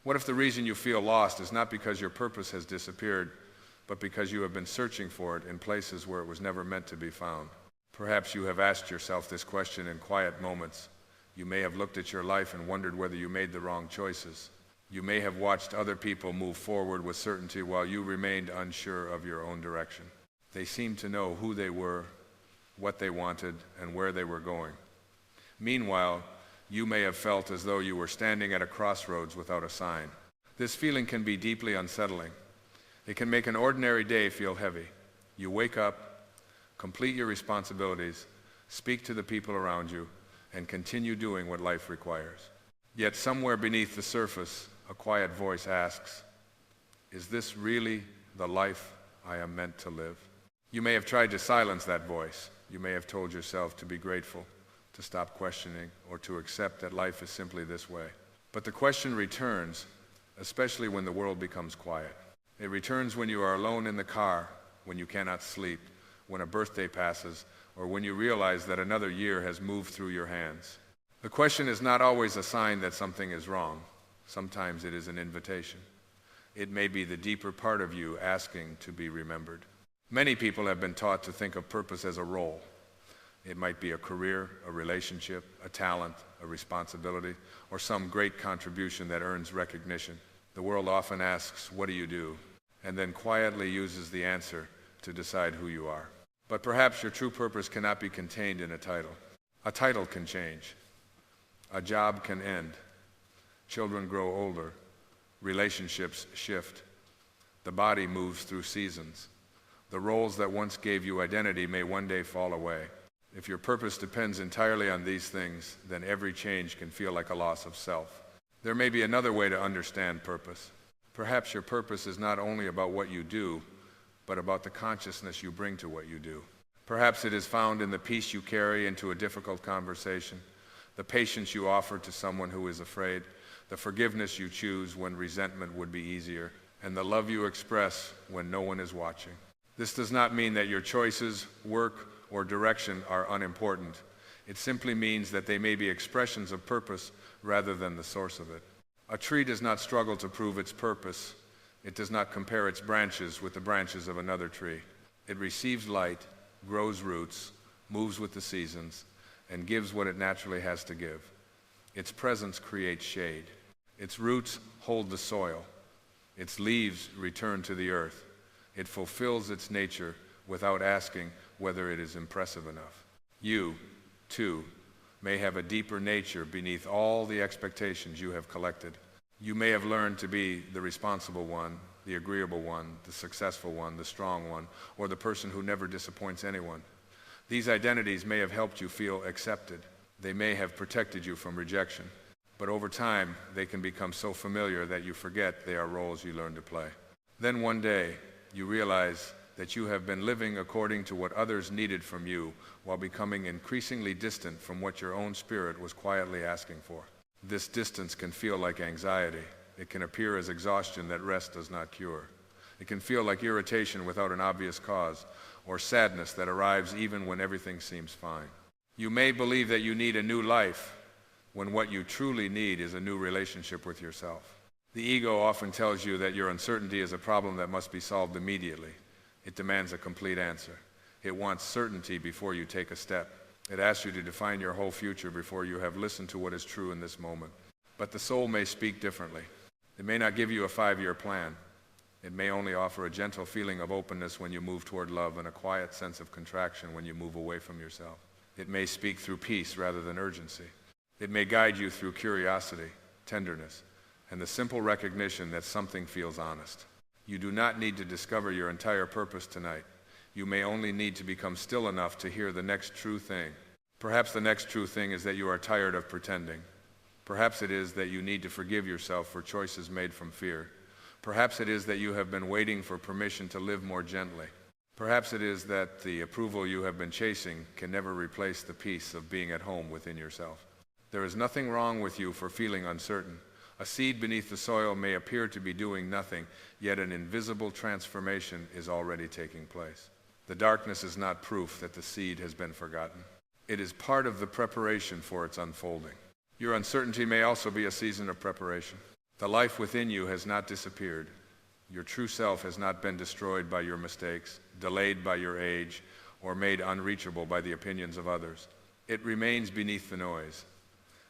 What if the reason you feel lost is not because your purpose has disappeared, but because you have been searching for it in places where it was never meant to be found? Perhaps you have asked yourself this question in quiet moments. You may have looked at your life and wondered whether you made the wrong choices. You may have watched other people move forward with certainty while you remained unsure of your own direction. They seemed to know who they were, what they wanted, and where they were going. Meanwhile, you may have felt as though you were standing at a crossroads without a sign. This feeling can be deeply unsettling. It can make an ordinary day feel heavy. You wake up, complete your responsibilities, speak to the people around you, and continue doing what life requires. Yet somewhere beneath the surface, a quiet voice asks, "Is this really the life I am meant to live?" You may have tried to silence that voice. You may have told yourself to be grateful, to stop questioning, or to accept that life is simply this way. But the question returns, especially when the world becomes quiet. It returns when you are alone in the car, when you cannot sleep, when a birthday passes, or when you realize that another year has moved through your hands. The question is not always a sign that something is wrong. Sometimes it is an invitation. It may be the deeper part of you asking to be remembered. Many people have been taught to think of purpose as a role. It might be a career, a relationship, a talent, a responsibility, or some great contribution that earns recognition. The world often asks, "What do you do?" and then quietly uses the answer to decide who you are. But perhaps your true purpose cannot be contained in a title. A title can change. A job can end. Children grow older. Relationships shift. The body moves through seasons. The roles that once gave you identity may one day fall away. If your purpose depends entirely on these things, then every change can feel like a loss of self. There may be another way to understand purpose. Perhaps your purpose is not only about what you do, but about the consciousness you bring to what you do. Perhaps it is found in the peace you carry into a difficult conversation, the patience you offer to someone who is afraid, the forgiveness you choose when resentment would be easier, and the love you express when no one is watching. This does not mean that your choices, work, or direction are unimportant. It simply means that they may be expressions of purpose rather than the source of it. A tree does not struggle to prove its purpose. It does not compare its branches with the branches of another tree. It receives light, grows roots, moves with the seasons, and gives what it naturally has to give. Its presence creates shade. Its roots hold the soil. Its leaves return to the earth. It fulfills its nature without asking whether it is impressive enough. You, too, may have a deeper nature beneath all the expectations you have collected. You may have learned to be the responsible one, the agreeable one, the successful one, the strong one, or the person who never disappoints anyone. These identities may have helped you feel accepted. They may have protected you from rejection. But over time, they can become so familiar that you forget they are roles you learned to play. Then one day, you realize that you have been living according to what others needed from you while becoming increasingly distant from what your own spirit was quietly asking for. This distance can feel like anxiety. It can appear as exhaustion that rest does not cure. It can feel like irritation without an obvious cause, or sadness that arrives even when everything seems fine. You may believe that you need a new life when what you truly need is a new relationship with yourself. The ego often tells you that your uncertainty is a problem that must be solved immediately. It demands a complete answer. It wants certainty before you take a step. It asks you to define your whole future before you have listened to what is true in this moment. But the soul may speak differently. It may not give you a 5-year plan. It may only offer a gentle feeling of openness when you move toward love and a quiet sense of contraction when you move away from yourself. It may speak through peace rather than urgency. It may guide you through curiosity, tenderness, and the simple recognition that something feels honest. You do not need to discover your entire purpose tonight. You may only need to become still enough to hear the next true thing. Perhaps the next true thing is that you are tired of pretending. Perhaps it is that you need to forgive yourself for choices made from fear. Perhaps it is that you have been waiting for permission to live more gently. Perhaps it is that the approval you have been chasing can never replace the peace of being at home within yourself. There is nothing wrong with you for feeling uncertain. A seed beneath the soil may appear to be doing nothing, yet an invisible transformation is already taking place. The darkness is not proof that the seed has been forgotten. It is part of the preparation for its unfolding. Your uncertainty may also be a season of preparation. The life within you has not disappeared. Your true self has not been destroyed by your mistakes, delayed by your age, or made unreachable by the opinions of others. It remains beneath the noise,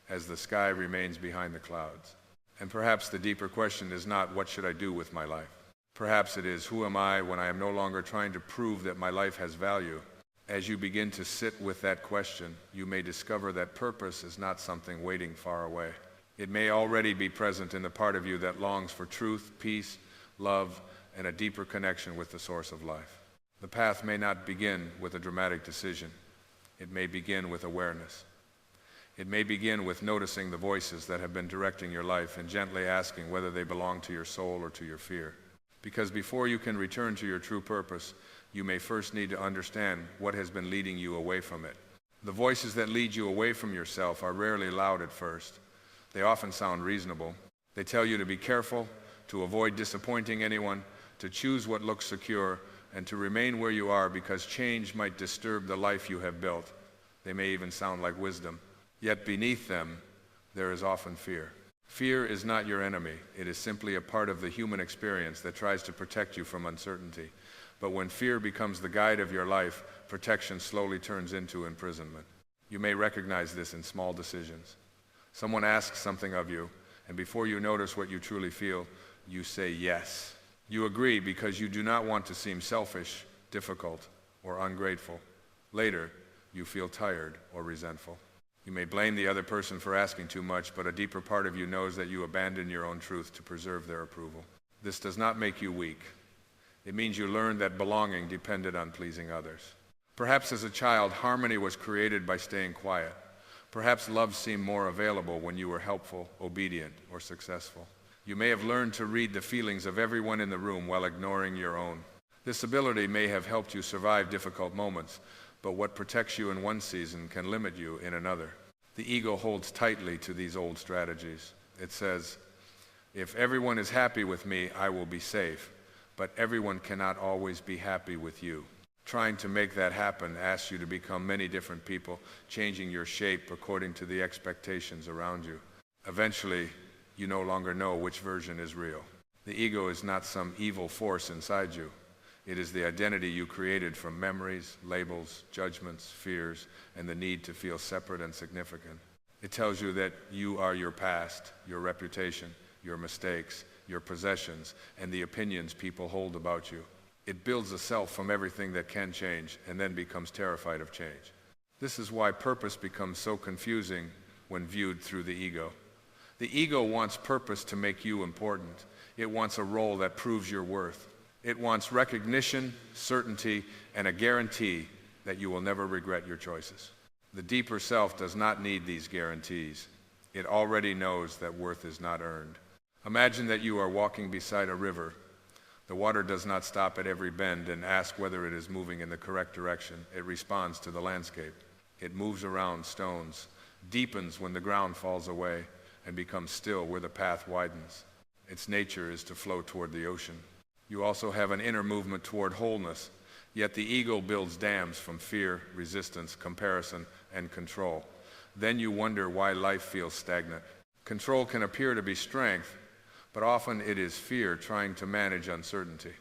as the sky remains behind the clouds. And perhaps the deeper question is not, what should I do with my life? Perhaps it is, who am I when I am no longer trying to prove that my life has value? As you begin to sit with that question, you may discover that purpose is not something waiting far away. It may already be present in the part of you that longs for truth, peace, love, and a deeper connection with the source of life. The path may not begin with a dramatic decision. It may begin with awareness. It may begin with noticing the voices that have been directing your life and gently asking whether they belong to your soul or to your fear. Because before you can return to your true purpose, you may first need to understand what has been leading you away from it. The voices that lead you away from yourself are rarely loud at first. They often sound reasonable. They tell you to be careful, to avoid disappointing anyone, to choose what looks secure, and to remain where you are because change might disturb the life you have built. They may even sound like wisdom. Yet beneath them, there is often fear. Fear is not your enemy. It is simply a part of the human experience that tries to protect you from uncertainty. But when fear becomes the guide of your life, protection slowly turns into imprisonment. You may recognize this in small decisions. Someone asks something of you, and before you notice what you truly feel, you say yes. You agree because you do not want to seem selfish, difficult, or ungrateful. Later, you feel tired or resentful. You may blame the other person for asking too much, but a deeper part of you knows that you abandon your own truth to preserve their approval. This does not make you weak. It means you learned that belonging depended on pleasing others. Perhaps as a child, harmony was created by staying quiet. Perhaps love seemed more available when you were helpful, obedient, or successful. You may have learned to read the feelings of everyone in the room while ignoring your own. This ability may have helped you survive difficult moments, but what protects you in one season can limit you in another. The ego holds tightly to these old strategies. It says, if everyone is happy with me, I will be safe, but everyone cannot always be happy with you. Trying to make that happen asks you to become many different people, changing your shape according to the expectations around you. Eventually, you no longer know which version is real. The ego is not some evil force inside you. It is the identity you created from memories, labels, judgments, fears, and the need to feel separate and significant. It tells you that you are your past, your reputation, your mistakes, your possessions, and the opinions people hold about you. It builds a self from everything that can change and then becomes terrified of change. This is why purpose becomes so confusing when viewed through the ego. The ego wants purpose to make you important. It wants a role that proves your worth. It wants recognition, certainty, and a guarantee that you will never regret your choices. The deeper self does not need these guarantees. It already knows that worth is not earned. Imagine that you are walking beside a river. The water does not stop at every bend and ask whether it is moving in the correct direction. It responds to the landscape. It moves around stones, deepens when the ground falls away, and becomes still where the path widens. Its nature is to flow toward the ocean. You also have an inner movement toward wholeness, yet the ego builds dams from fear, resistance, comparison, and control. Then you wonder why life feels stagnant. Control can appear to be strength, but often it is fear trying to manage uncertainty.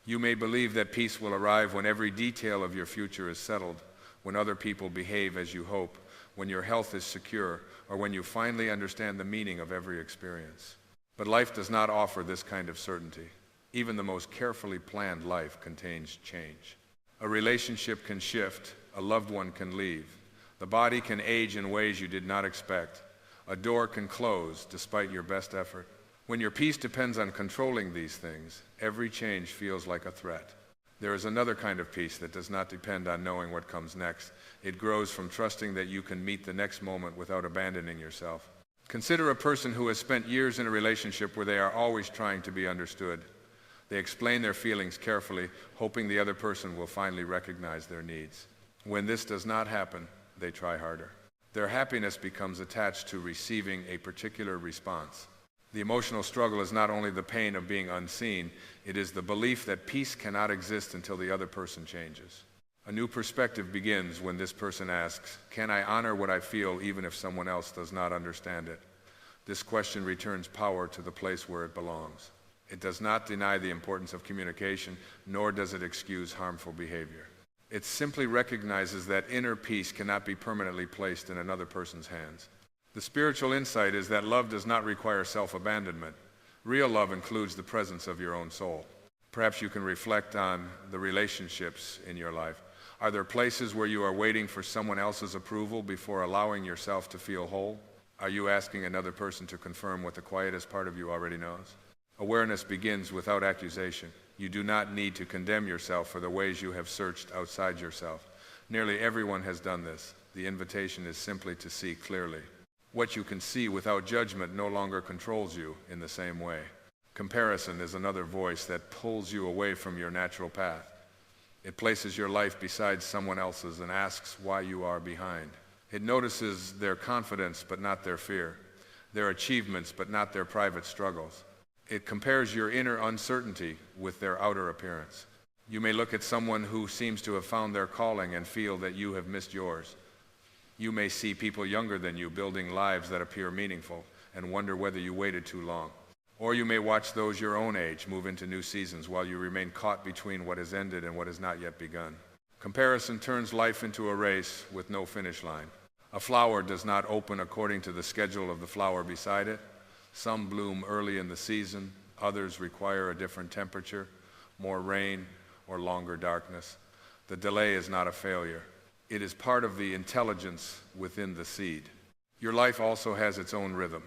You may believe that peace will arrive when every detail of your future is settled, when other people behave as you hope, when your health is secure, or when you finally understand the meaning of every experience. But life does not offer this kind of certainty. Even the most carefully planned life contains change. A relationship can shift, a loved one can leave. The body can age in ways you did not expect. A door can close despite your best effort. When your peace depends on controlling these things, every change feels like a threat. There is another kind of peace that does not depend on knowing what comes next. It grows from trusting that you can meet the next moment without abandoning yourself. Consider a person who has spent years in a relationship where they are always trying to be understood. They explain their feelings carefully, hoping the other person will finally recognize their needs. When this does not happen, they try harder. Their happiness becomes attached to receiving a particular response. The emotional struggle is not only the pain of being unseen, it is the belief that peace cannot exist until the other person changes. A new perspective begins when this person asks, can I honor what I feel even if someone else does not understand it? This question returns power to the place where it belongs. It does not deny the importance of communication, nor does it excuse harmful behavior. It simply recognizes that inner peace cannot be permanently placed in another person's hands. The spiritual insight is that love does not require self-abandonment. Real love includes the presence of your own soul. Perhaps you can reflect on the relationships in your life. Are there places where you are waiting for someone else's approval before allowing yourself to feel whole? Are you asking another person to confirm what the quietest part of you already knows? Awareness begins without accusation. You do not need to condemn yourself for the ways you have searched outside yourself. Nearly everyone has done this. The invitation is simply to see clearly. What you can see without judgment no longer controls you in the same way. Comparison is another voice that pulls you away from your natural path. It places your life beside someone else's and asks why you are behind. It notices their confidence but not their fear, their achievements but not their private struggles. It compares your inner uncertainty with their outer appearance. You may look at someone who seems to have found their calling and feel that you have missed yours. You may see people younger than you building lives that appear meaningful and wonder whether you waited too long. Or you may watch those your own age move into new seasons while you remain caught between what has ended and what has not yet begun. Comparison turns life into a race with no finish line. A flower does not open according to the schedule of the flower beside it. Some bloom early in the season, others require a different temperature, more rain, or longer darkness. The delay is not a failure. It is part of the intelligence within the seed. Your life also has its own rhythm.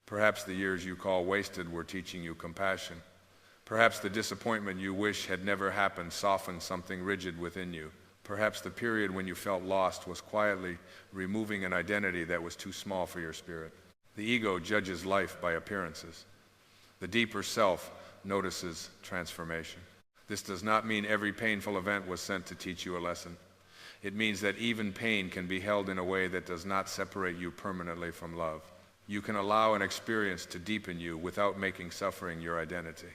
Perhaps the years you call wasted were teaching you compassion. Perhaps the disappointment you wish had never happened softened something rigid within you. Perhaps the period when you felt lost was quietly removing an identity that was too small for your spirit. The ego judges life by appearances. The deeper self notices transformation. This does not mean every painful event was sent to teach you a lesson. It means that even pain can be held in a way that does not separate you permanently from love. You can allow an experience to deepen you without making suffering your identity.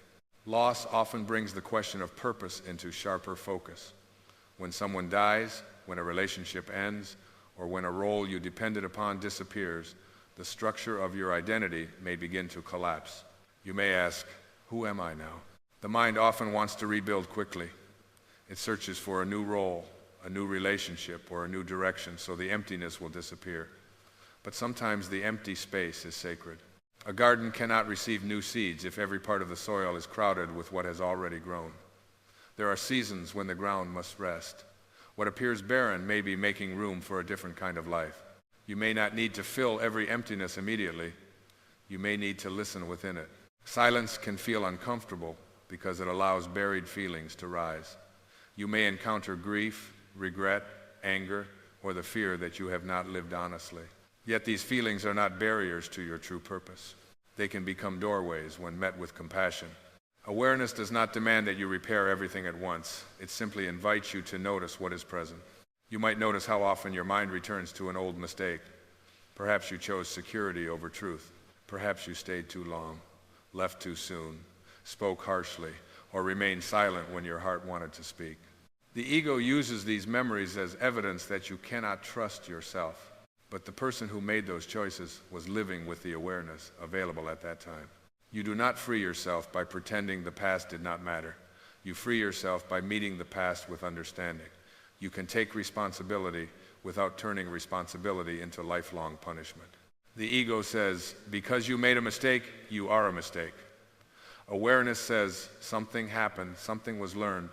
Loss often brings the question of purpose into sharper focus. When someone dies, when a relationship ends, or when a role you depended upon disappears, the structure of your identity may begin to collapse. You may ask, who am I now? The mind often wants to rebuild quickly. It searches for a new role, a new relationship, or a new direction so the emptiness will disappear. But sometimes the empty space is sacred. A garden cannot receive new seeds if every part of the soil is crowded with what has already grown. There are seasons when the ground must rest. What appears barren may be making room for a different kind of life. You may not need to fill every emptiness immediately. You may need to listen within it. Silence can feel uncomfortable because it allows buried feelings to rise. You may encounter grief, regret, anger, or the fear that you have not lived honestly. Yet these feelings are not barriers to your true purpose. They can become doorways when met with compassion. Awareness does not demand that you repair everything at once. It simply invites you to notice what is present. You might notice how often your mind returns to an old mistake. Perhaps you chose security over truth. Perhaps you stayed too long, left too soon, spoke harshly, or remained silent when your heart wanted to speak. The ego uses these memories as evidence that you cannot trust yourself. But the person who made those choices was living with the awareness available at that time. You do not free yourself by pretending the past did not matter. You free yourself by meeting the past with understanding. You can take responsibility without turning responsibility into lifelong punishment. The ego says, because you made a mistake, you are a mistake. Awareness says, something happened, something was learned,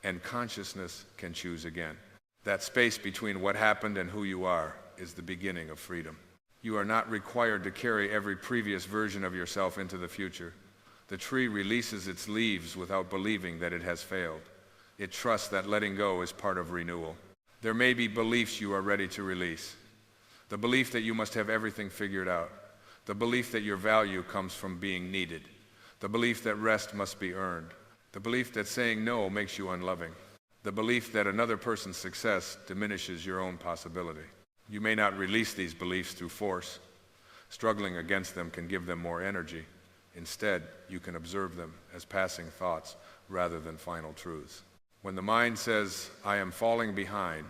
and consciousness can choose again. That space between what happened and who you are is the beginning of freedom. You are not required to carry every previous version of yourself into the future. The tree releases its leaves without believing that it has failed. It trusts that letting go is part of renewal. There may be beliefs you are ready to release. The belief that you must have everything figured out. The belief that your value comes from being needed. The belief that rest must be earned. The belief that saying no makes you unloving. The belief that another person's success diminishes your own possibility. You may not release these beliefs through force. Struggling against them can give them more energy. Instead, you can observe them as passing thoughts rather than final truths. When the mind says, I am falling behind,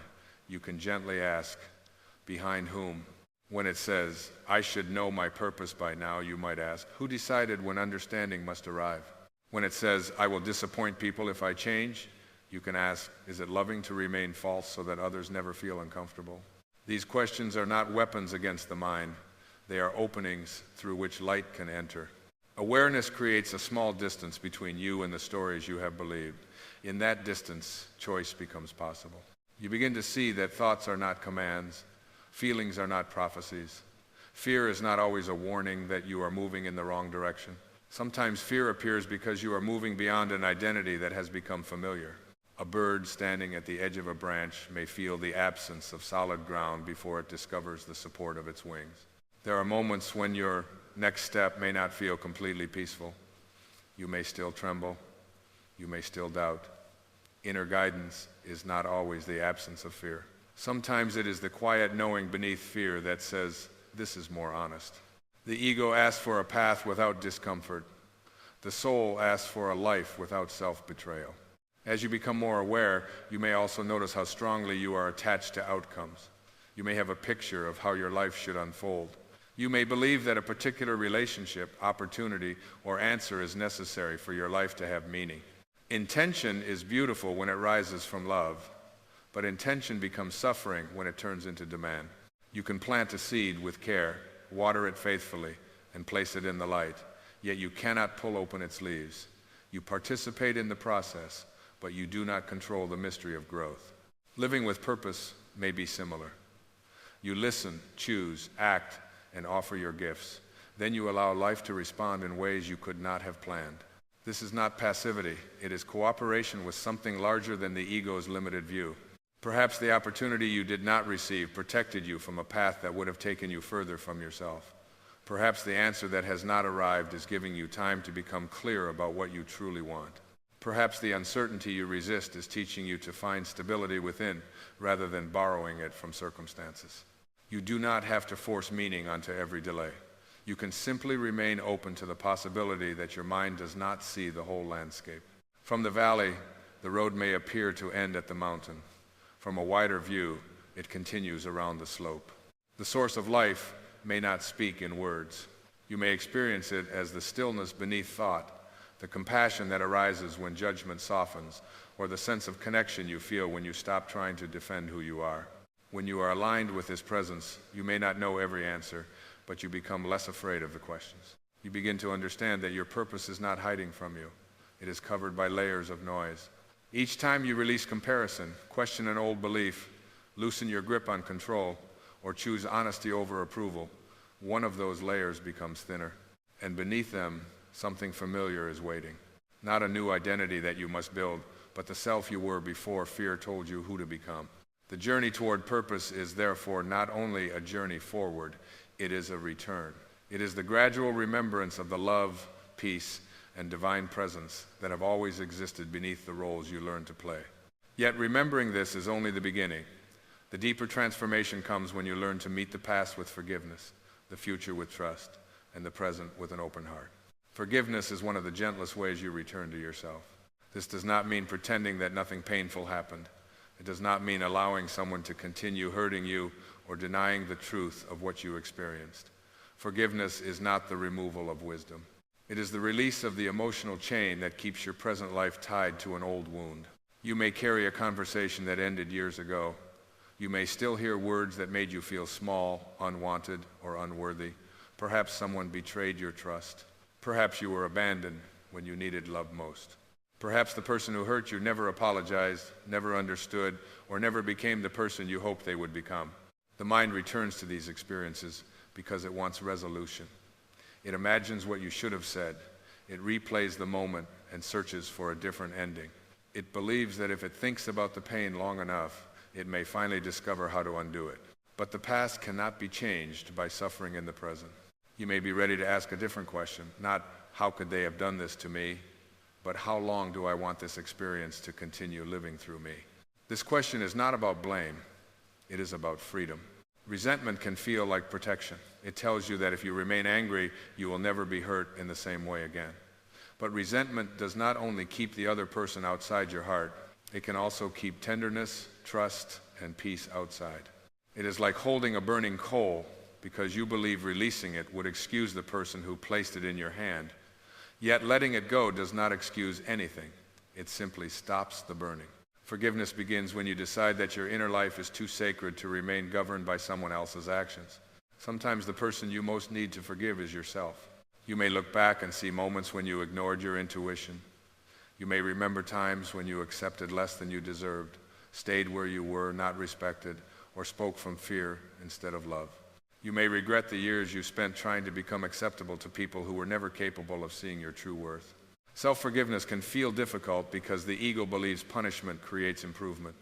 you can gently ask, behind whom? When it says, I should know my purpose by now, you might ask, who decided when understanding must arrive? When it says, I will disappoint people if I change, you can ask, is it loving to remain false so that others never feel uncomfortable? These questions are not weapons against the mind. They are openings through which light can enter. Awareness creates a small distance between you and the stories you have believed. In that distance, choice becomes possible. You begin to see that thoughts are not commands, feelings are not prophecies. Fear is not always a warning that you are moving in the wrong direction. Sometimes fear appears because you are moving beyond an identity that has become familiar. A bird standing at the edge of a branch may feel the absence of solid ground before it discovers the support of its wings. There are moments when your next step may not feel completely peaceful. You may still tremble. You may still doubt. Inner guidance is not always the absence of fear. Sometimes it is the quiet knowing beneath fear that says, this is more honest. The ego asks for a path without discomfort. The soul asks for a life without self-betrayal. As you become more aware, you may also notice how strongly you are attached to outcomes. You may have a picture of how your life should unfold. You may believe that a particular relationship, opportunity, or answer is necessary for your life to have meaning. Intention is beautiful when it rises from love, but intention becomes suffering when it turns into demand. You can plant a seed with care, water it faithfully, and place it in the light, yet you cannot pull open its leaves. You participate in the process, but you do not control the mystery of growth. Living with purpose may be similar. You listen, choose, act, and offer your gifts. Then you allow life to respond in ways you could not have planned. This is not passivity. It is cooperation with something larger than the ego's limited view. Perhaps the opportunity you did not receive protected you from a path that would have taken you further from yourself. Perhaps the answer that has not arrived is giving you time to become clear about what you truly want. Perhaps the uncertainty you resist is teaching you to find stability within rather than borrowing it from circumstances. You do not have to force meaning onto every delay. You can simply remain open to the possibility that your mind does not see the whole landscape. From the valley, the road may appear to end at the mountain. From a wider view, it continues around the slope. The source of life may not speak in words. You may experience it as the stillness beneath thought, the compassion that arises when judgment softens, or the sense of connection you feel when you stop trying to defend who you are. When you are aligned with this presence, you may not know every answer, but you become less afraid of the questions. You begin to understand that your purpose is not hiding from you. It is covered by layers of noise. Each time you release comparison, question an old belief, loosen your grip on control, or choose honesty over approval, one of those layers becomes thinner. And beneath them, something familiar is waiting. Not a new identity that you must build, but the self you were before fear told you who to become. The journey toward purpose is therefore not only a journey forward, it is a return. It is the gradual remembrance of the love, peace, and divine presence that have always existed beneath the roles you learn to play. Yet remembering this is only the beginning. The deeper transformation comes when you learn to meet the past with forgiveness, the future with trust, and the present with an open heart. Forgiveness is one of the gentlest ways you return to yourself. This does not mean pretending that nothing painful happened. It does not mean allowing someone to continue hurting you or denying the truth of what you experienced. Forgiveness is not the removal of wisdom. It is the release of the emotional chain that keeps your present life tied to an old wound. You may carry a conversation that ended years ago. You may still hear words that made you feel small, unwanted, or unworthy. Perhaps someone betrayed your trust. Perhaps you were abandoned when you needed love most. Perhaps the person who hurt you never apologized, never understood, or never became the person you hoped they would become. The mind returns to these experiences because it wants resolution. It imagines what you should have said. It replays the moment and searches for a different ending. It believes that if it thinks about the pain long enough, it may finally discover how to undo it. But the past cannot be changed by suffering in the present. You may be ready to ask a different question, not how could they have done this to me, but how long do I want this experience to continue living through me? This question is not about blame. It is about freedom. Resentment can feel like protection. It tells you that if you remain angry, you will never be hurt in the same way again. But resentment does not only keep the other person outside your heart, it can also keep tenderness, trust, and peace outside. It is like holding a burning coal. because you believe releasing it would excuse the person who placed it in your hand. Yet letting it go does not excuse anything. It simply stops the burning. Forgiveness begins when you decide that your inner life is too sacred to remain governed by someone else's actions. Sometimes the person you most need to forgive is yourself. You may look back and see moments when you ignored your intuition. You may remember times when you accepted less than you deserved, stayed where you were, not respected, or spoke from fear instead of love. You may regret the years you spent trying to become acceptable to people who were never capable of seeing your true worth. Self-forgiveness can feel difficult because the ego believes punishment creates improvement.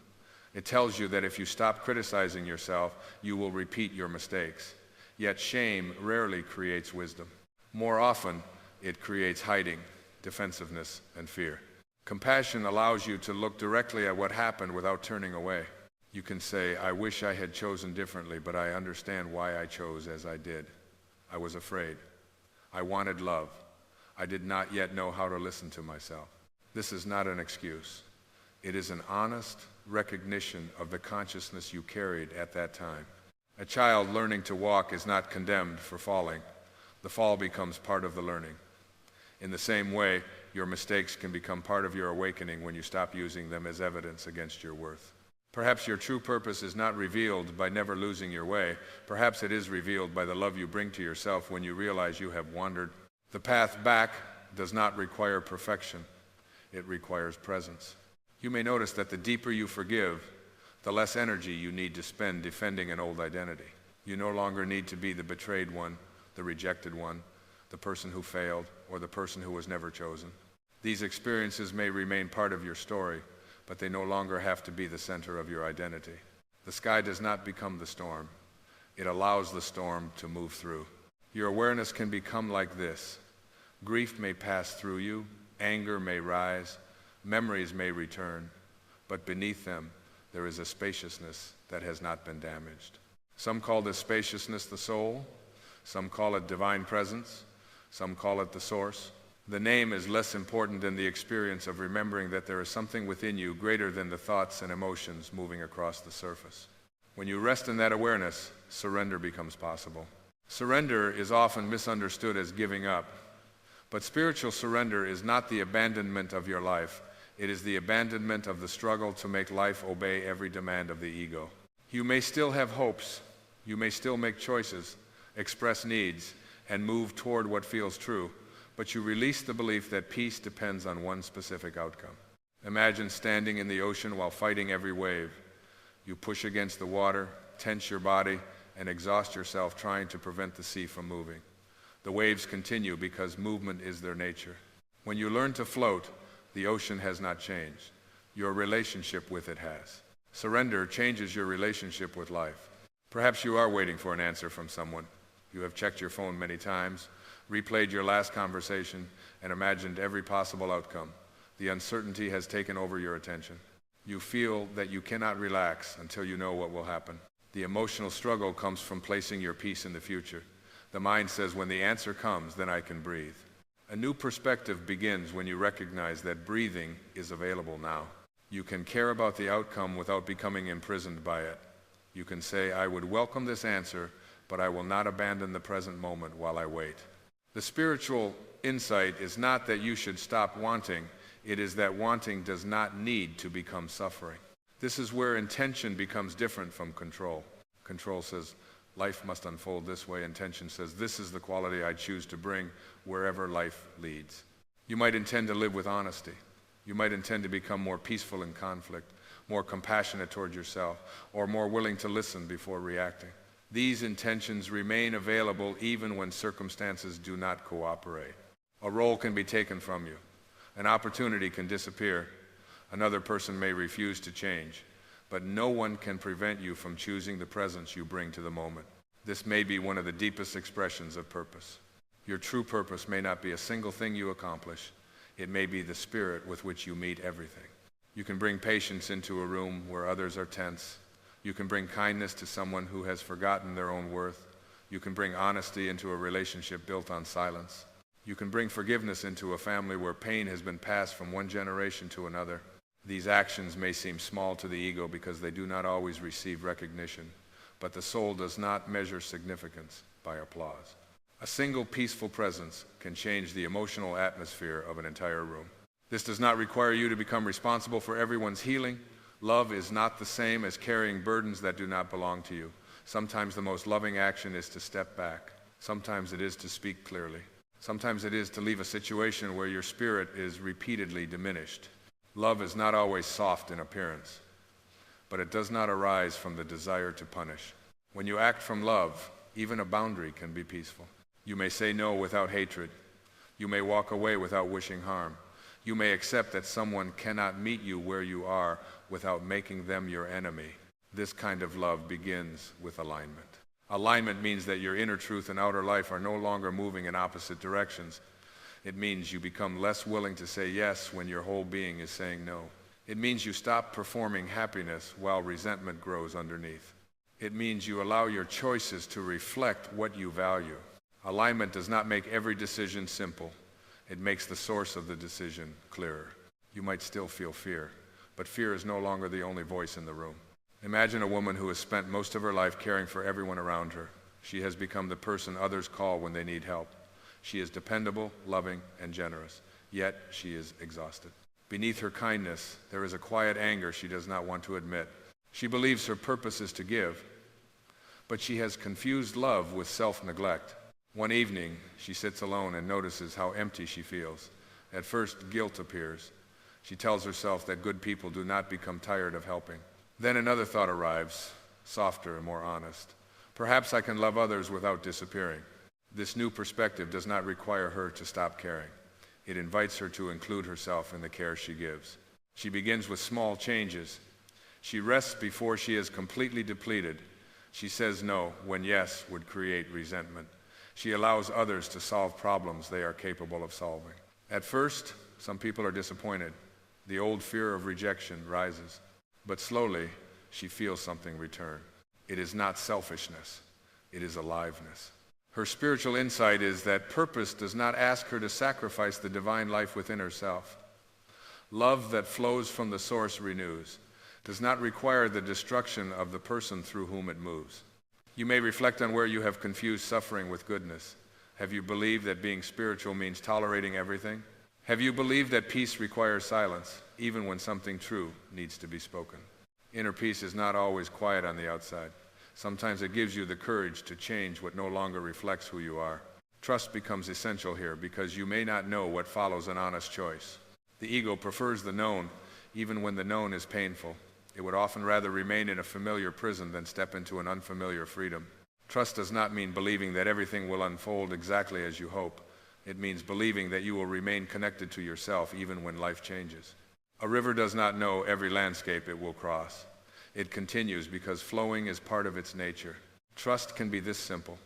It tells you that if you stop criticizing yourself, you will repeat your mistakes. Yet shame rarely creates wisdom. More often, it creates hiding, defensiveness, and fear. Compassion allows you to look directly at what happened without turning away. You can say, I wish I had chosen differently, but I understand why I chose as I did. I was afraid. I wanted love. I did not yet know how to listen to myself. This is not an excuse. It is an honest recognition of the consciousness you carried at that time. A child learning to walk is not condemned for falling. The fall becomes part of the learning. In the same way, your mistakes can become part of your awakening when you stop using them as evidence against your worth. Perhaps your true purpose is not revealed by never losing your way. Perhaps it is revealed by the love you bring to yourself when you realize you have wandered. The path back does not require perfection. It requires presence. You may notice that the deeper you forgive, the less energy you need to spend defending an old identity. You no longer need to be the betrayed one, the rejected one, the person who failed, or the person who was never chosen. These experiences may remain part of your story, but they no longer have to be the center of your identity. The sky does not become the storm. It allows the storm to move through. Your awareness can become like this. Grief may pass through you, anger may rise, memories may return, but beneath them there is a spaciousness that has not been damaged. Some call this spaciousness the soul, some call it divine presence, some call it the source. The name is less important than the experience of remembering that there is something within you greater than the thoughts and emotions moving across the surface. When you rest in that awareness, surrender becomes possible. Surrender is often misunderstood as giving up, but spiritual surrender is not the abandonment of your life. It is the abandonment of the struggle to make life obey every demand of the ego. You may still have hopes, you may still make choices, express needs, and move toward what feels true, but you release the belief that peace depends on one specific outcome. Imagine standing in the ocean while fighting every wave. You push against the water, tense your body, and exhaust yourself trying to prevent the sea from moving. The waves continue because movement is their nature. When you learn to float, the ocean has not changed. Your relationship with it has. Surrender changes your relationship with life. Perhaps you are waiting for an answer from someone. You have checked your phone many times, replayed your last conversation, and imagined every possible outcome. The uncertainty has taken over your attention. You feel that you cannot relax until you know what will happen. The emotional struggle comes from placing your peace in the future. The mind says, when the answer comes, then I can breathe. A new perspective begins when you recognize that breathing is available now. You can care about the outcome without becoming imprisoned by it. You can say, I would welcome this answer, but I will not abandon the present moment while I wait. The spiritual insight is not that you should stop wanting. It is that wanting does not need to become suffering. This is where intention becomes different from control. Control says, life must unfold this way. Intention says, this is the quality I choose to bring wherever life leads. You might intend to live with honesty. You might intend to become more peaceful in conflict, more compassionate toward yourself, or more willing to listen before reacting. These intentions remain available even when circumstances do not cooperate. A role can be taken from you. An opportunity can disappear. Another person may refuse to change. But no one can prevent you from choosing the presence you bring to the moment. This may be one of the deepest expressions of purpose. Your true purpose may not be a single thing you accomplish. It may be the spirit with which you meet everything. You can bring patience into a room where others are tense. You can bring kindness to someone who has forgotten their own worth. You can bring honesty into a relationship built on silence. You can bring forgiveness into a family where pain has been passed from one generation to another. These actions may seem small to the ego because they do not always receive recognition, but the soul does not measure significance by applause. A single peaceful presence can change the emotional atmosphere of an entire room. This does not require you to become responsible for everyone's healing. Love is not the same as carrying burdens that do not belong to you. Sometimes the most loving action is to step back. Sometimes it is to speak clearly. Sometimes it is to leave a situation where your spirit is repeatedly diminished. Love is not always soft in appearance, but it does not arise from the desire to punish. When you act from love, even a boundary can be peaceful. You may say no without hatred. You may walk away without wishing harm. You may accept that someone cannot meet you where you are without making them your enemy. This kind of love begins with alignment. Alignment means that your inner truth and outer life are no longer moving in opposite directions. It means you become less willing to say yes when your whole being is saying no. It means you stop performing happiness while resentment grows underneath. It means you allow your choices to reflect what you value. Alignment does not make every decision simple. It makes the source of the decision clearer. You might still feel fear, but fear is no longer the only voice in the room. Imagine a woman who has spent most of her life caring for everyone around her. She has become the person others call when they need help. She is dependable, loving, and generous, yet she is exhausted. Beneath her kindness, there is a quiet anger she does not want to admit. She believes her purpose is to give, but she has confused love with self-neglect. One evening, she sits alone and notices how empty she feels. At first, guilt appears. She tells herself that good people do not become tired of helping. Then another thought arrives, softer and more honest. Perhaps I can love others without disappearing. This new perspective does not require her to stop caring. It invites her to include herself in the care she gives. She begins with small changes. She rests before she is completely depleted. She says no when yes would create resentment. She allows others to solve problems they are capable of solving. At first, some people are disappointed. The old fear of rejection rises. But slowly, she feels something return. It is not selfishness. It is aliveness. Her spiritual insight is that purpose does not ask her to sacrifice the divine life within herself. Love that flows from the source renews, does not require the destruction of the person through whom it moves. You may reflect on where you have confused suffering with goodness. Have you believed that being spiritual means tolerating everything? Have you believed that peace requires silence, even when something true needs to be spoken? Inner peace is not always quiet on the outside. Sometimes it gives you the courage to change what no longer reflects who you are. Trust becomes essential here because you may not know what follows an honest choice. The ego prefers the known, even when the known is painful. It would often rather remain in a familiar prison than step into an unfamiliar freedom. Trust does not mean believing that everything will unfold exactly as you hope. It means believing that you will remain connected to yourself even when life changes. A river does not know every landscape it will cross. It continues because flowing is part of its nature. Trust can be this simple.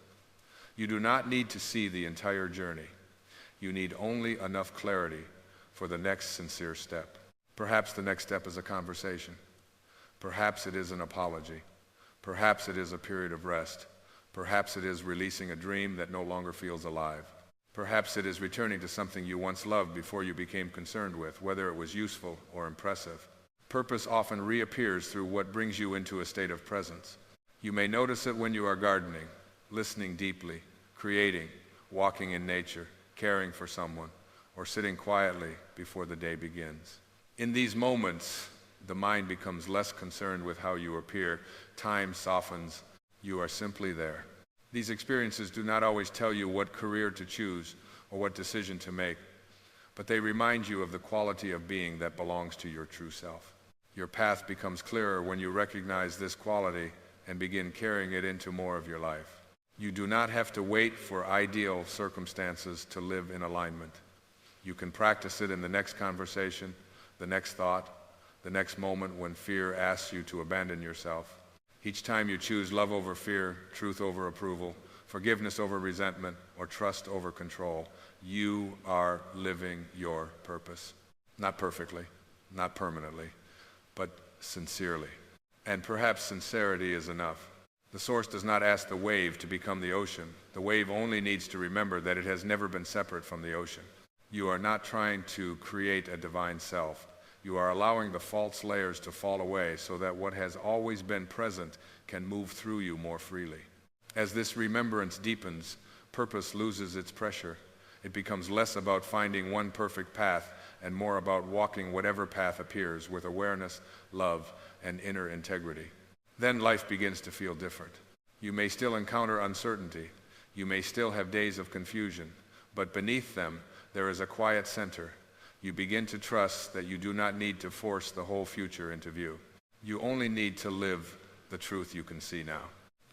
You do not need to see the entire journey. You need only enough clarity for the next sincere step. Perhaps the next step is a conversation. Perhaps it is an apology. Perhaps it is a period of rest. Perhaps it is releasing a dream that no longer feels alive. Perhaps it is returning to something you once loved before you became concerned with, whether it was useful or impressive. Purpose often reappears through what brings you into a state of presence. You may notice it when you are gardening, listening deeply, creating, walking in nature, caring for someone, or sitting quietly before the day begins. In these moments, the mind becomes less concerned with how you appear. Time softens. You are simply there. These experiences do not always tell you what career to choose or what decision to make, but they remind you of the quality of being that belongs to your true self. Your path becomes clearer when you recognize this quality and begin carrying it into more of your life. You do not have to wait for ideal circumstances to live in alignment. You can practice it in the next conversation, the next thought, the next moment when fear asks you to abandon yourself. Each time you choose love over fear, truth over approval, forgiveness over resentment, or trust over control, you are living your purpose. Not perfectly, not permanently, but sincerely. And perhaps sincerity is enough. The source does not ask the wave to become the ocean. The wave only needs to remember that it has never been separate from the ocean. You are not trying to create a divine self. You are allowing the false layers to fall away so that what has always been present can move through you more freely. As this remembrance deepens, purpose loses its pressure. It becomes less about finding one perfect path and more about walking whatever path appears with awareness, love, and inner integrity. Then life begins to feel different. You may still encounter uncertainty. You may still have days of confusion, but beneath them, there is a quiet center. You begin to trust that you do not need to force the whole future into view. You only need to live the truth you can see now.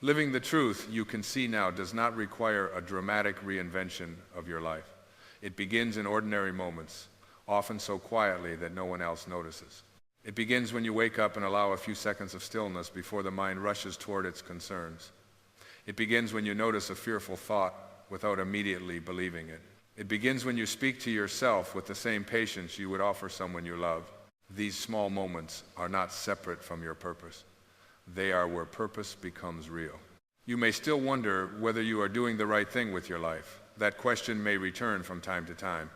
Living the truth you can see now does not require a dramatic reinvention of your life. It begins in ordinary moments, often so quietly that no one else notices. It begins when you wake up and allow a few seconds of stillness before the mind rushes toward its concerns. It begins when you notice a fearful thought without immediately believing it. It begins when you speak to yourself with the same patience you would offer someone you love. These small moments are not separate from your purpose. They are where purpose becomes real. You may still wonder whether you are doing the right thing with your life. That question may return from time to time,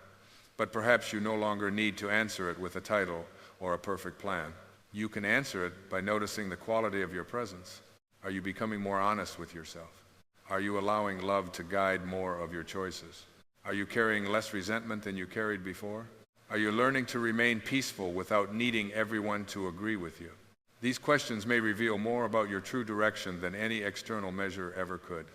but perhaps you no longer need to answer it with a title or a perfect plan. You can answer it by noticing the quality of your presence. Are you becoming more honest with yourself? Are you allowing love to guide more of your choices? Are you carrying less resentment than you carried before? Are you learning to remain peaceful without needing everyone to agree with you? These questions may reveal more about your true direction than any external measure ever could.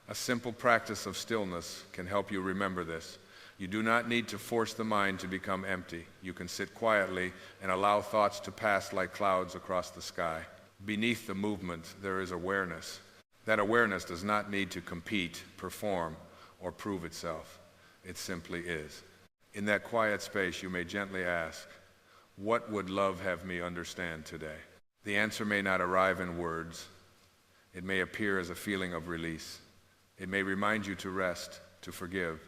A simple practice of stillness can help you remember this. You do not need to force the mind to become empty. You can sit quietly and allow thoughts to pass like clouds across the sky. Beneath the movement, there is awareness. That awareness does not need to compete, perform, or prove itself. It simply is. In that quiet space, you may gently ask, what would love have me understand today? The answer may not arrive in words. It may appear as a feeling of release. It may remind you to rest, to forgive,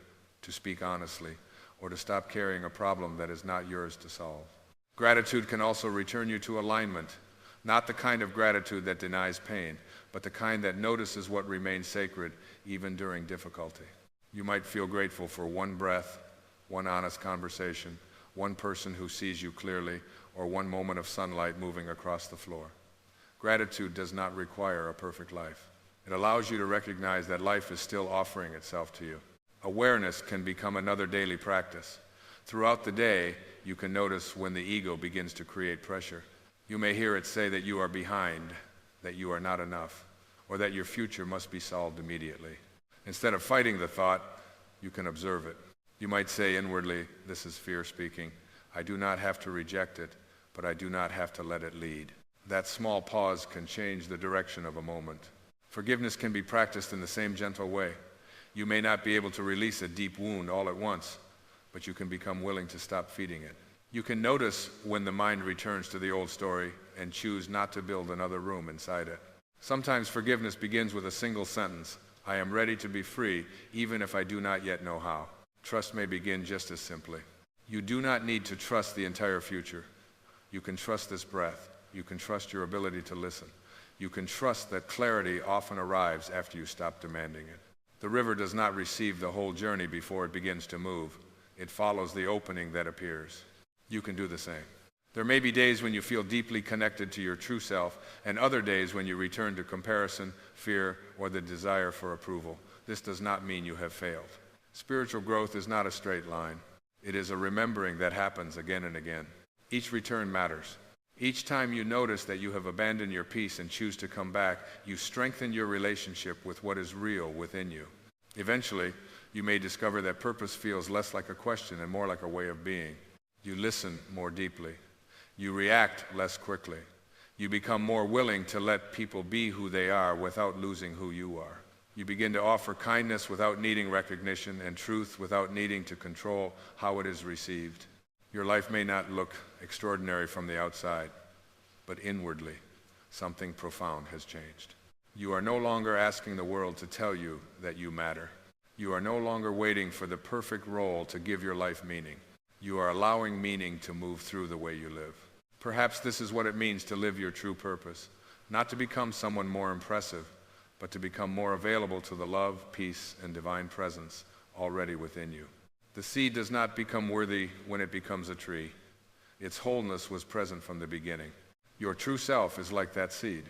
to speak honestly, or to stop carrying a problem that is not yours to solve. Gratitude can also return you to alignment, not the kind of gratitude that denies pain, but the kind that notices what remains sacred even during difficulty. You might feel grateful for one breath, one honest conversation, one person who sees you clearly, or one moment of sunlight moving across the floor. Gratitude does not require a perfect life. It allows you to recognize that life is still offering itself to you. Awareness can become another daily practice. Throughout the day, you can notice when the ego begins to create pressure. You may hear it say that you are behind, that you are not enough, or that your future must be solved immediately. Instead of fighting the thought, you can observe it. You might say inwardly, this is fear speaking. I do not have to reject it, but I do not have to let it lead. That small pause can change the direction of a moment. Forgiveness can be practiced in the same gentle way. You may not be able to release a deep wound all at once, but you can become willing to stop feeding it. You can notice when the mind returns to the old story and choose not to build another room inside it. Sometimes forgiveness begins with a single sentence. I am ready to be free, even if I do not yet know how. Trust may begin just as simply. You do not need to trust the entire future. You can trust this breath. You can trust your ability to listen. You can trust that clarity often arrives after you stop demanding it. The river does not receive the whole journey before it begins to move. It follows the opening that appears. You can do the same. There may be days when you feel deeply connected to your true self, and other days when you return to comparison, fear, or the desire for approval. This does not mean you have failed. Spiritual growth is not a straight line. It is a remembering that happens again and again. Each return matters. Each time you notice that you have abandoned your peace and choose to come back, you strengthen your relationship with what is real within you. Eventually, you may discover that purpose feels less like a question and more like a way of being. You listen more deeply. You react less quickly. You become more willing to let people be who they are without losing who you are. You begin to offer kindness without needing recognition and truth without needing to control how it is received. Your life may not look extraordinary from the outside, but inwardly, something profound has changed. You are no longer asking the world to tell you that you matter. You are no longer waiting for the perfect role to give your life meaning. You are allowing meaning to move through the way you live. Perhaps this is what it means to live your true purpose, not to become someone more impressive, but to become more available to the love, peace, and divine presence already within you. The seed does not become worthy when it becomes a tree. Its wholeness was present from the beginning. Your true self is like that seed.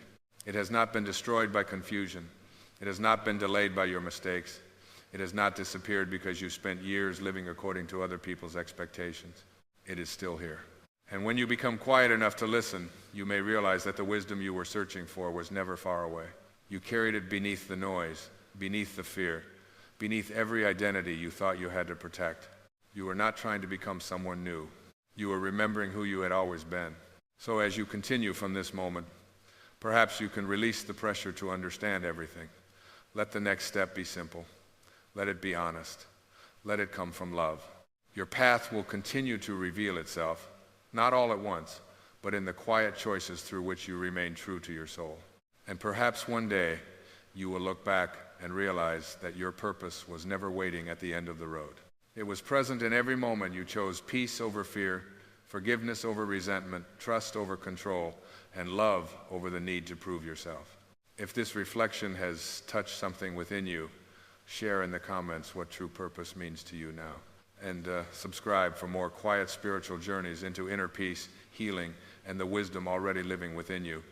It has not been destroyed by confusion. It has not been delayed by your mistakes. It has not disappeared because you spent years living according to other people's expectations. It is still here. And when you become quiet enough to listen, you may realize that the wisdom you were searching for was never far away. You carried it beneath the noise, beneath the fear, beneath every identity you thought you had to protect. You were not trying to become someone new. You were remembering who you had always been. So as you continue from this moment, perhaps you can release the pressure to understand everything. Let the next step be simple. Let it be honest. Let it come from love. Your path will continue to reveal itself, not all at once, but in the quiet choices through which you remain true to your soul. And perhaps one day you will look back and realize that your purpose was never waiting at the end of the road. It was present in every moment you chose peace over fear, forgiveness over resentment, trust over control, and love over the need to prove yourself. If this reflection has touched something within you, share in the comments what true purpose means to you now. And subscribe for more quiet spiritual journeys into inner peace, healing, and the wisdom already living within you.